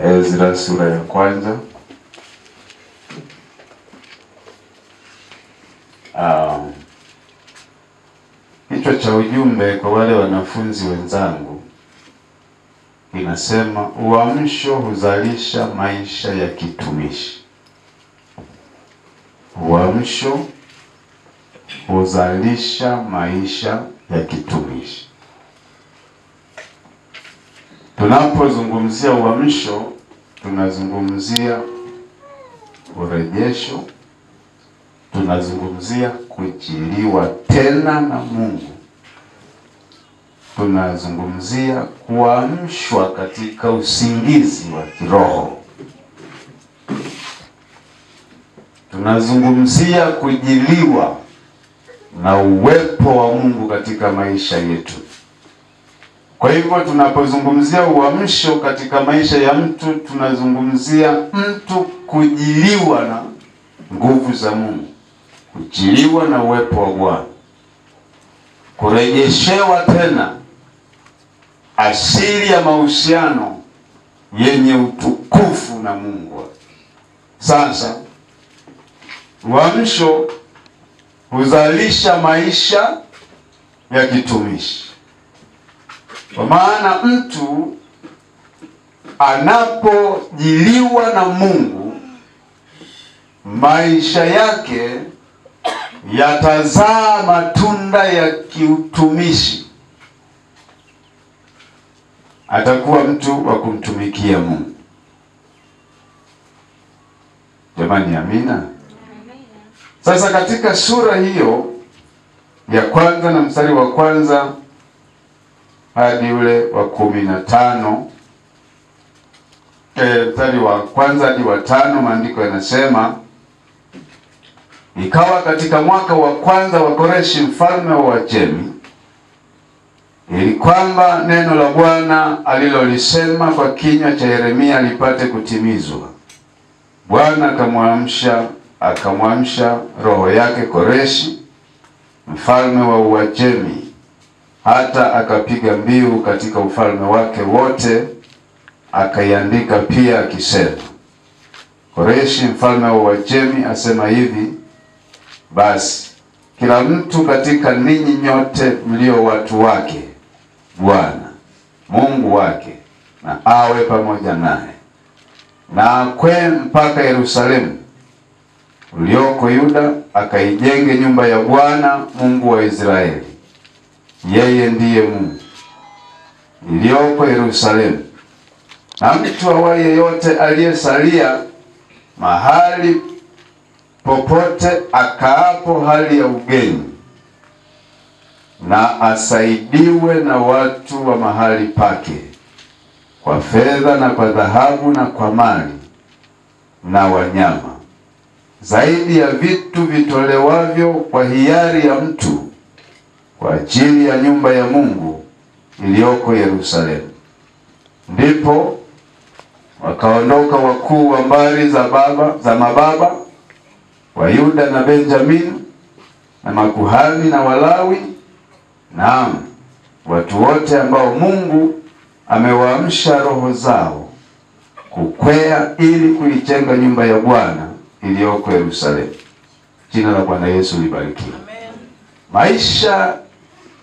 Ezra sura ya kwanza. Kichwa cha ujumbe kwa wale wanafunzi wenzangu inasema uamsho huzalisha maisha ya kitumishi. Uamsho huzalisha maisha ya kitumishi. Tunapozungumzia uamsho, tunazungumzia urejesho, tunazungumzia kujiliwa tena na Mungu, tunazungumzia kuamshwa katika usingizi wa kiroho, tunazungumzia kujiliwa na uwepo wa Mungu katika maisha yetu. Kwa hivyo tunapozungumzia uamsho katika maisha ya mtu, tunazungumzia mtu kujiliwa na nguvu za Mungu, kujiliwa na uwepo wa Bwana, kurejeshewa tena asili ya mahusiano yenye utukufu na Mungu. Sasa uamsho huzalisha maisha ya kitumishi. Kwa maana mtu anapojiliwa na Mungu, maisha yake yatazaa matunda ya kiutumishi. Atakuwa mtu wa kumtumikia Mungu. Jamani, amina. Sasa katika sura hiyo ya kwanza na mstari wa kwanza hadi ule wa 15, mstari wa kwanza hadi wa 5, maandiko yanasema, ikawa katika mwaka wa kwanza wa Koreshi mfalme wa Uajemi, ili kwamba neno la Bwana alilolisema kwa kinywa cha Yeremia lipate kutimizwa, Bwana akamwamsha roho yake Koreshi mfalme wa Uajemi, hata akapiga mbiu katika ufalme wake wote, akaiandika pia akisema, Koreshi mfalme wa Uajemi asema hivi, basi kila mtu katika ninyi nyote mlio watu wake, Bwana Mungu wake na awe pamoja naye, na akwe mpaka Yerusalemu ulioko Yuda, akaijenge nyumba ya Bwana Mungu wa Israeli. Yeye ndiye Mungu iliyoko Yerusalemu. Na mtu awaye yeyote aliyesalia mahali popote akaapo hali ya ugeni, na asaidiwe na watu wa mahali pake kwa fedha na kwa dhahabu na kwa mali na wanyama, zaidi ya vitu vitolewavyo kwa hiari ya mtu kwa ajili ya nyumba ya Mungu iliyoko Yerusalemu. Ndipo wakaondoka wakuu wa mbari za mababa wa Yuda na Benjamini, na makuhani na Walawi, naam, watu wote ambao Mungu amewaamsha roho zao kukwea ili kuijenga nyumba ya Bwana iliyoko Yerusalemu. Jina la Bwana Yesu libarikiwe. Amen. Maisha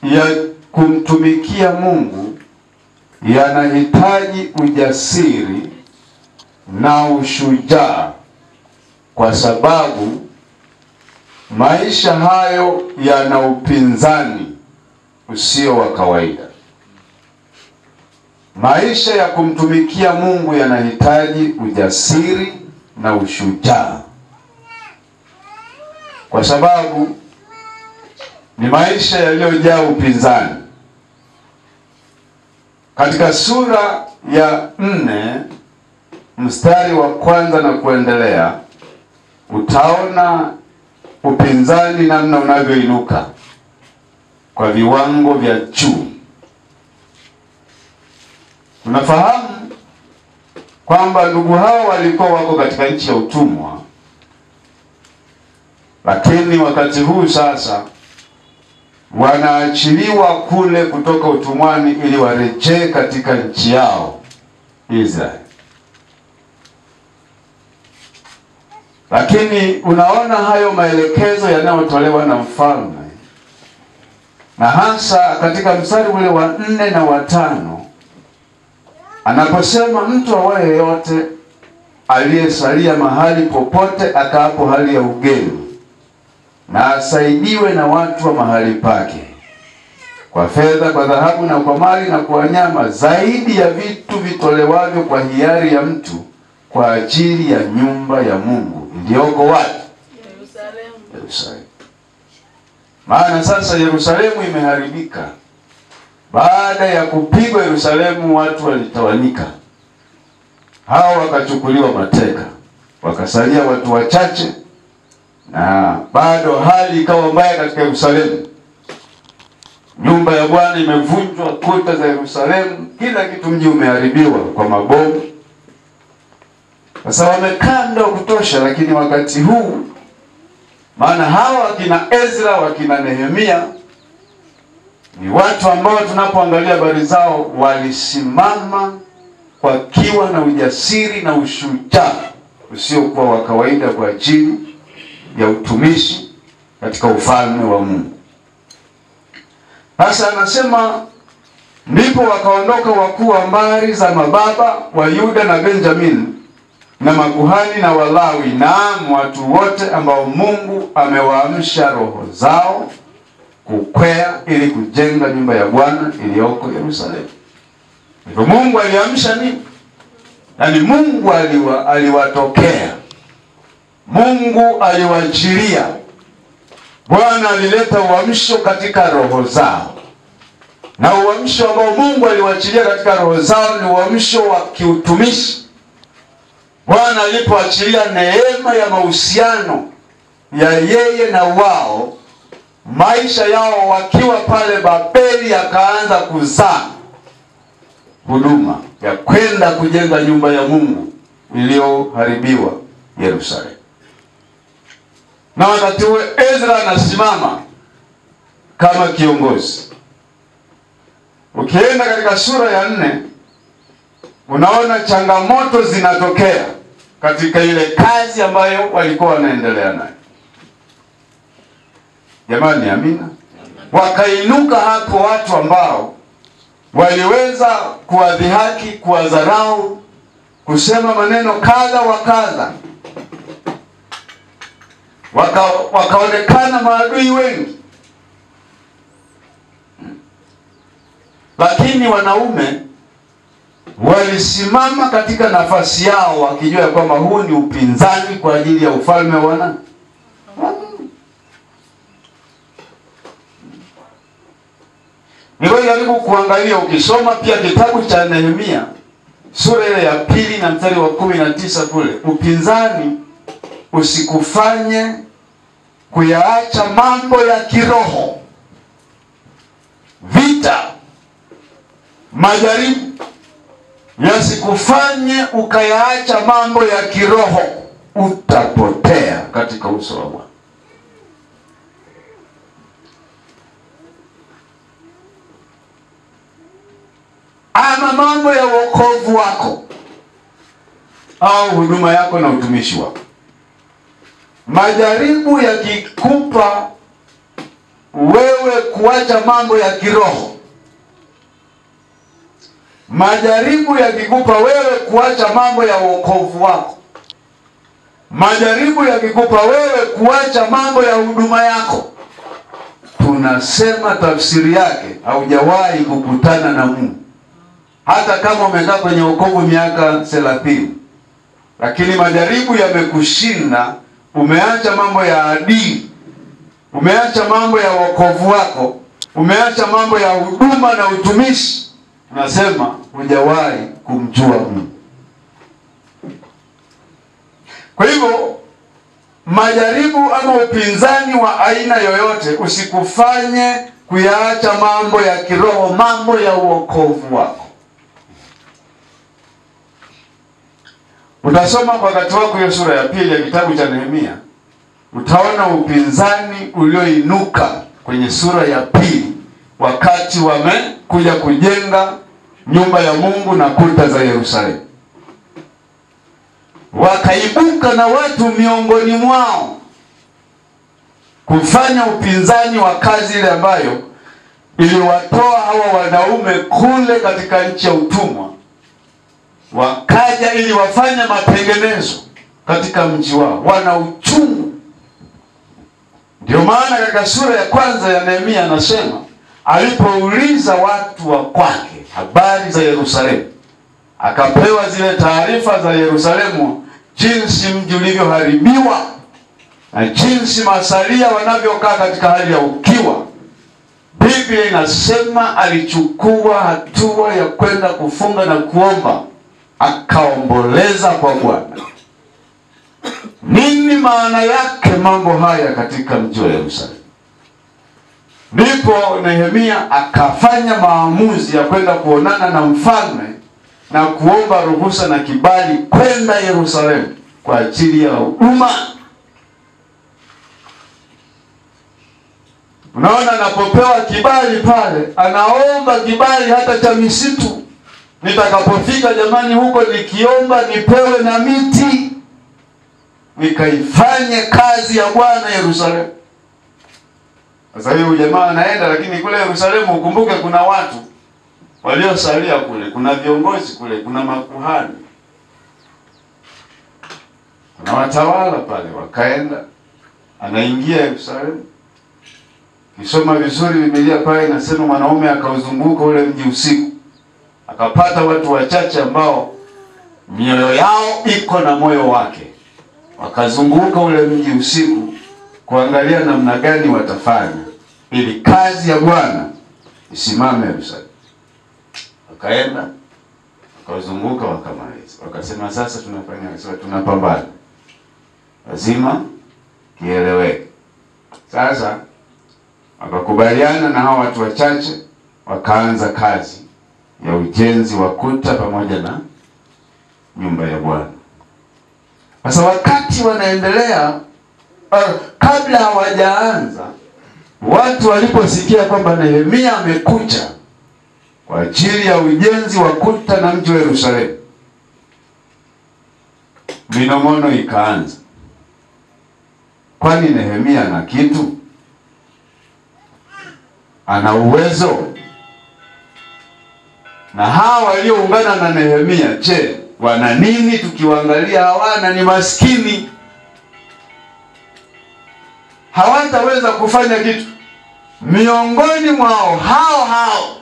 ya kumtumikia Mungu yanahitaji ujasiri na ushujaa, kwa sababu maisha hayo yana upinzani usio wa kawaida. Maisha ya kumtumikia Mungu yanahitaji ujasiri na ushujaa, kwa sababu ni maisha yaliyojaa upinzani. Katika sura ya 4 mstari wa kwanza na kuendelea, utaona upinzani namna unavyoinuka kwa viwango vya juu. Tunafahamu kwamba ndugu hao walikuwa wako katika nchi ya utumwa, lakini wakati huu sasa wanaachiliwa kule kutoka utumwani ili warejee katika nchi yao Israeli. Lakini unaona hayo maelekezo yanayotolewa na mfalme, na hasa katika mstari ule wa 4 na wa 5 anaposema mtu awaye yote aliyesalia mahali popote akaapo hali ya ugeni na asaidiwe na watu wa mahali pake kwa fedha, kwa dhahabu na kwa mali na kwa wanyama, zaidi ya vitu vitolewavyo kwa hiari ya mtu kwa ajili ya nyumba ya Mungu iliyoko wapi? Yerusalemu. Maana sasa Yerusalemu imeharibika. Baada ya kupigwa Yerusalemu, watu walitawanyika. Hao wakachukuliwa mateka, wakasalia watu wachache, na bado hali ikawa mbaya katika Yerusalemu. Nyumba ya Bwana imevunjwa, kuta za Yerusalemu, kila kitu, mji umeharibiwa kwa mabomu. Sasa wamekaa muda wa kutosha, lakini wakati huu, maana hawa wakina Ezra, wakina Nehemia ni watu ambao tunapoangalia habari zao walisimama kwa kiwa na ujasiri na ushujaa usiokuwa wa kawaida kwa ajili ya utumishi katika ufalme wa Mungu. Sasa anasema, ndipo wakaondoka wakuu wa mbari za mababa wa Yuda na Benjamini na makuhani na Walawi, naam, watu wote ambao Mungu amewaamsha roho zao kukwea ili kujenga nyumba ya Bwana iliyoko Yerusalemu. Hivyo Mungu aliamsha nini? Yaani Mungu aliwatokea. Mungu aliwajilia. Bwana alileta uamsho katika roho zao. Na uamsho ambao Mungu aliwachilia katika roho zao ni uamsho wa kiutumishi. Bwana alipoachilia neema ya mahusiano ya yeye na wao, maisha yao wakiwa pale Babeli yakaanza kuzaa huduma ya kwenda kujenga nyumba ya Mungu iliyoharibiwa Yerusalemu. Na wakati huo Ezra anasimama kama kiongozi. Ukienda katika sura ya 4 unaona changamoto zinatokea katika ile kazi ambayo walikuwa wanaendelea nayo. Jamani, amina. Wakainuka hapo watu ambao waliweza kuwadhihaki, kuwadharau, kusema maneno kadha wa kadha. Wakaonekana maadui wengi. Lakini wanaume walisimama katika nafasi yao wakijua kwamba huu ni upinzani kwa ajili ya ufalme wa nani? Nilijaribu kuangalia, ukisoma pia kitabu cha Nehemia sura ya 2 na mstari wa 19 kule, upinzani usikufanye kuyaacha mambo ya kiroho. Vita, majaribu yasikufanye ukayaacha mambo ya kiroho, utapotea katika uso wa Bwana. Ama mambo ya wokovu wako au huduma yako na utumishi wako. Majaribu yakikupa wewe kuacha mambo ya kiroho, majaribu yakikupa wewe kuacha mambo ya wokovu wako, majaribu yakikupa wewe kuacha mambo ya huduma yako, tunasema tafsiri yake haujawahi kukutana na Mungu. Hata kama umekaa kwenye wokovu miaka 30, lakini majaribu yamekushinda, umeacha mambo ya adili, umeacha mambo ya wokovu wako, umeacha mambo ya huduma na utumishi, tunasema hujawahi kumjua Mungu. Kwa hivyo majaribu ama upinzani wa aina yoyote usikufanye kuyaacha mambo ya kiroho, mambo ya wokovu wako. Utasoma kwa wakati wako hiyo sura ya 2 ya kitabu cha Nehemia, utaona upinzani ulioinuka kwenye sura ya 2, wakati wamekuja kujenga nyumba ya Mungu na kuta za Yerusalemu. Wakaibuka na watu miongoni mwao kufanya upinzani wa kazi ile ambayo iliwatoa hawa wanaume kule katika nchi ya utumwa. Wakaja ili wafanye matengenezo katika mji wao. Wana uchungu. Ndio maana katika sura ya 1 ya Nehemia anasema, alipouliza watu wa kwake habari za Yerusalemu, akapewa zile taarifa za Yerusalemu, jinsi mji ulivyoharibiwa na jinsi masalia wanavyokaa katika hali ya ukiwa. Biblia inasema alichukua hatua ya kwenda kufunga na kuomba, akaomboleza kwa Bwana. Nini maana yake mambo haya katika mji wa Yerusalemu? Ndipo Nehemia akafanya maamuzi ya kwenda kuonana na mfalme na kuomba ruhusa na kibali kwenda Yerusalemu kwa ajili ya huduma. Unaona, anapopewa kibali pale, anaomba kibali hata cha misitu. Nitakapofika jamani huko, nikiomba nipewe na miti, nikaifanye kazi ya Bwana Yerusalemu. Sasa hiyo jamaa anaenda, lakini kule Yerusalemu ukumbuke kuna watu waliosalia kule, kuna viongozi kule, kuna makuhani, kuna watawala pale. Wakaenda, anaingia Yerusalemu. Kisoma vizuri Biblia pale inasema mwanaume akauzunguka ule mji usiku, akapata watu wachache ambao mioyo yao iko na moyo wake. Wakazunguka ule mji usiku kuangalia namna gani watafanya ili kazi ya Bwana isimame Yerusalemu. Wakaenda, wakazunguka, wakamaliza. Wakasema sasa tunafanya, sasa tunapambana. Lazima kieleweke. Sasa wakakubaliana na hao watu wachache, wakaanza kazi ya ujenzi wa kuta pamoja na nyumba ya Bwana. Sasa wakati wanaendelea, kabla hawajaanza, watu waliposikia kwamba Nehemia amekuja kwa ajili ya ujenzi wa kuta na mji wa Yerusalemu, minong'ono ikaanza. Kwani Nehemia ana kitu? Ana uwezo? Na hawa walioungana na Nehemia, je, wana nini? Tukiwaangalia hawana, ni maskini, hawataweza kufanya kitu. Miongoni mwao hao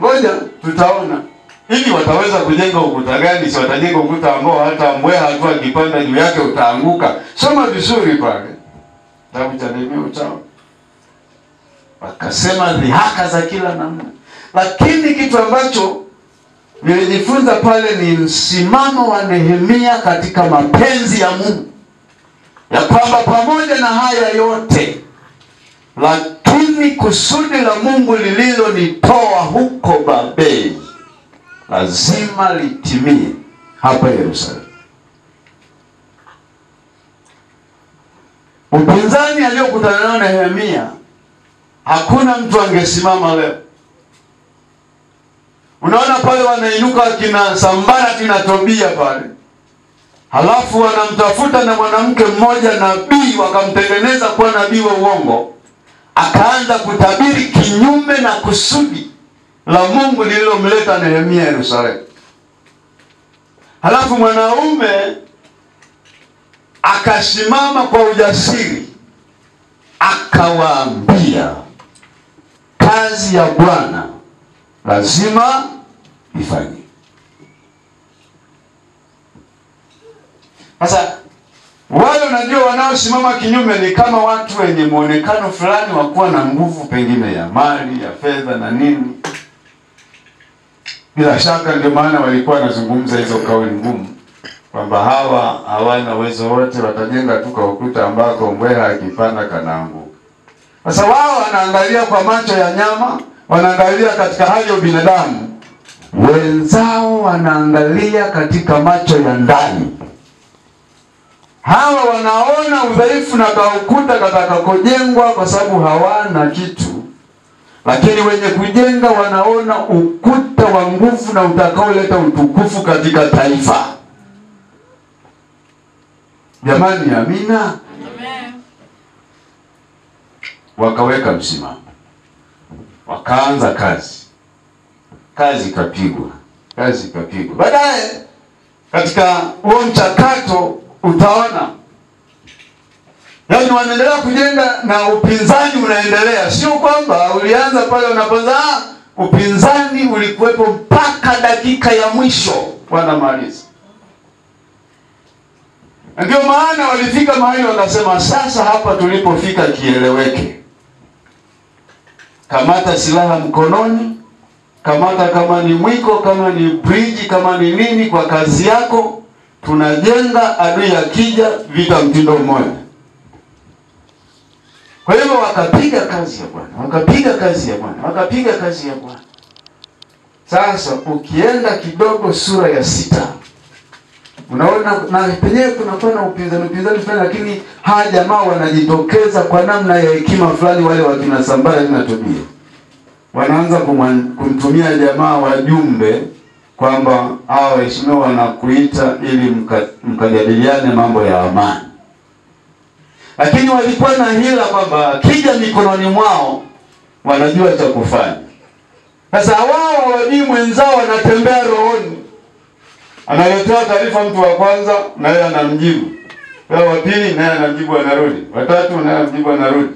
ngoja tutaona hivi wataweza kujenga ukuta gani. Si watajenga ukuta ambao hata mbweha tu akipanda juu yake utaanguka. Soma vizuri pale kitabu cha Nehemia utaona. Wakasema dhihaka za kila namna. Lakini kitu ambacho nilijifunza pale ni msimamo wa Nehemia katika mapenzi ya Mungu, ya kwamba pamoja na haya yote, lakini kusudi la Mungu lililonitoa huko Babeli lazima litimie hapa Yerusalemu. Upinzani aliokutana nao Nehemia, hakuna mtu angesimama leo. Unaona pale wanainuka kina Sambarati na Tobia pale. Halafu wanamtafuta na mwanamke mmoja nabii, wakamtengeneza kuwa nabii wa uongo. Akaanza kutabiri kinyume na kusudi la Mungu lililomleta Nehemia Yerusalemu. Halafu mwanaume akasimama kwa ujasiri, akawaambia kazi ya Bwana lazima ifanye. Sasa wale unajua wanaosimama kinyume ni kama watu wenye muonekano fulani wa kuwa na nguvu, pengine ya mali, ya fedha na nini. Bila shaka ndio maana walikuwa wanazungumza hizo kauli ngumu kwamba hawa hawana uwezo wote, watajenga tu kwa ukuta ambako mbweha akipanda kanaanguka. Sasa wao wanaangalia kwa macho ya nyama, wanaangalia katika hali ya binadamu, wenzao wanaangalia katika macho ya ndani. Hawa wanaona udhaifu na kaukuta katakakojengwa kwa sababu hawana kitu. Lakini wenye kujenga wanaona ukuta wa nguvu na utakaoleta utukufu katika taifa. Jamani, amina. Amen. Wakaweka msimamo. Wakaanza kazi. Kazi ikapigwa. Baadaye katika huo mchakato utaona yaani wanaendelea kujenga na upinzani unaendelea. Sio kwamba ulianza pale unapoza, upinzani ulikuwepo mpaka dakika ya mwisho wanamaliza. Ndio maana walifika mahali wakasema, sasa hapa tulipofika kieleweke. Kamata silaha mkononi, kamata kama ni mwiko, kama ni bridge, kama ni nini kwa kazi yako. Tunajenga, adui akija vita mtindo mmoja. Kwa hivyo wakapiga kazi ya Bwana. Sasa ukienda kidogo sura ya 6, unaona na penyewe kunakuwa na upinzani fulani, lakini hawa jamaa wanajitokeza kwa namna ya hekima fulani. Wale wakina Sanbalati na Tobia wanaanza kumtumia jamaa wajumbe kwamba hao waheshimiwa wanakuita ili mkajadiliane mambo ya amani. Lakini walikuwa na hila kwamba kija mikononi mwao wanajua cha kufanya. Sasa wao hawajui mwenzao wanatembea rohoni. Analetea taarifa mtu wa kwanza na yeye anamjibu. Wa pili naye anamjibu, anarudi. Watatu naye anamjibu, anarudi.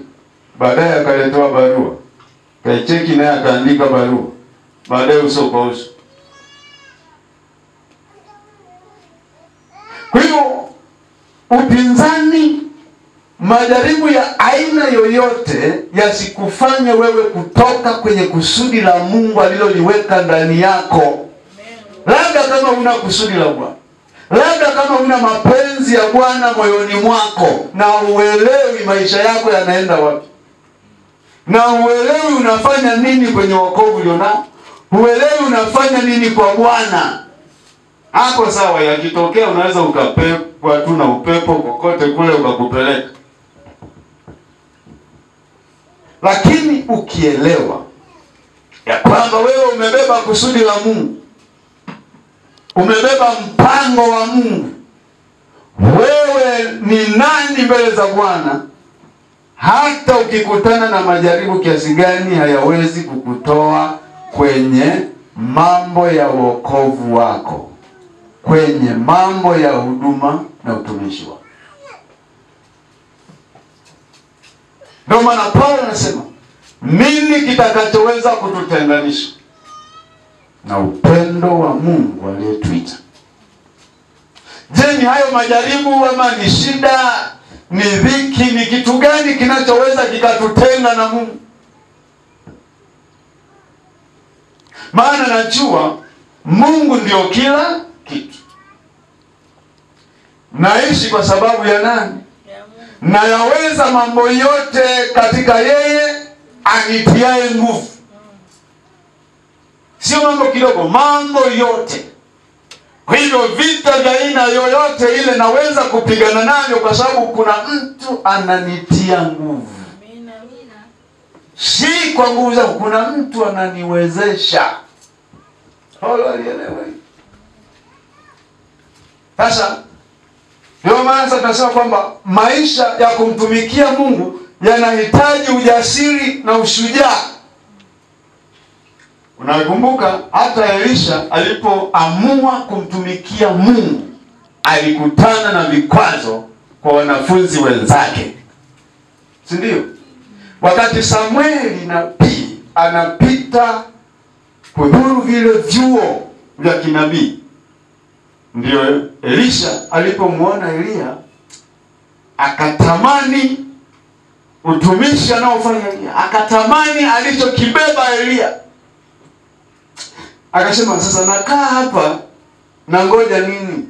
Baadaye akaletewa barua. Kaicheki naye akaandika barua. Baadaye uso kwa uso. Kwa hiyo upinzani, majaribu ya aina yoyote yasikufanye wewe kutoka kwenye kusudi la Mungu aliloliweka ndani yako. Labda kama una kusudi la Bwana, labda kama una mapenzi ya Bwana moyoni mwako na uelewi maisha yako yanaenda wapi, na uelewi unafanya nini kwenye wokovu ulionao, uelewi unafanya nini kwa Bwana, hapo sawa. Yakitokea unaweza ukapepwa tu na upepo kokote kule ukakupeleka. Lakini ukielewa ya kwamba wewe umebeba kusudi la Mungu, umebeba mpango wa Mungu, wewe ni nani mbele za Bwana, hata ukikutana na majaribu kiasi gani hayawezi kukutoa kwenye mambo ya wokovu wako, kwenye mambo ya huduma na utumishi wako. Ndio maana Paulo anasema, nini kitakachoweza kututenganisha na upendo wa Mungu aliyetuita? Je, ni hayo majaribu ama ni shida, ni dhiki, ni kitu gani kinachoweza kikatutenga na Mungu? Maana najua Mungu ndio kila kitu. Naishi kwa sababu ya nani? Na yaweza mambo yote katika yeye anitiaye nguvu. Sio mambo kidogo, mambo yote. Kwa hivyo vita vya aina yoyote ile naweza kupigana navyo kwa sababu kuna mtu ananitia nguvu. Si kwa nguvu zangu, kuna mtu ananiwezesha. Holo alielewe. Sasa ndio maana tunasema kwamba maisha ya kumtumikia Mungu yanahitaji ujasiri na ushujaa. Unakumbuka hata Elisha alipoamua kumtumikia Mungu alikutana na vikwazo kwa wanafunzi wenzake. Si ndio? Wakati Samueli nabii anapita kudhuru vile vyuo vya kinabii, ndio Elisha alipomuona Elia akatamani utumishi anaofanya Elia, akatamani alichokibeba Elia. Akasema, sasa nakaa hapa na ngoja nini?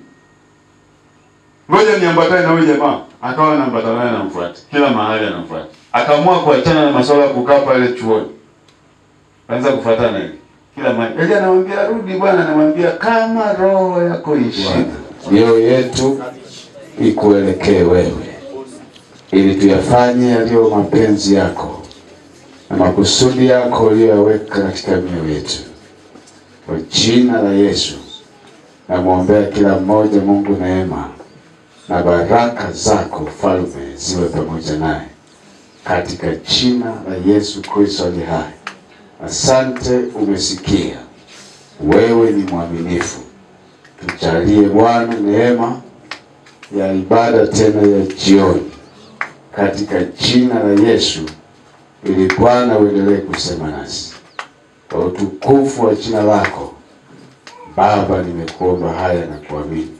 Ngoja niambatane na huyu jamaa. Akawa anaambatana naye, anamfuata kila mahali, anamfuata. Akaamua kuachana na masuala ya kukaa pale chuoni, anza kufuatana naye kila mahali. Elia anamwambia rudi bwana, anamwambia kama roho yako ishi. Mioyo yetu ikuelekee wewe, ili tuyafanye yaliyo mapenzi yako na makusudi yako uliyoweka katika mioyo yetu. Kwa jina la Yesu namwombea kila mmoja, Mungu, neema na baraka zako Mfalme ziwe pamoja naye, katika jina la Yesu Kristo aliye hai. Asante, umesikia. Wewe ni mwaminifu. Tujalie Bwana neema ya ibada tena ya jioni, katika jina la Yesu, ili Bwana uendelee kusema nasi. Kwa utukufu wa jina lako Baba, nimekuomba haya na kuamini.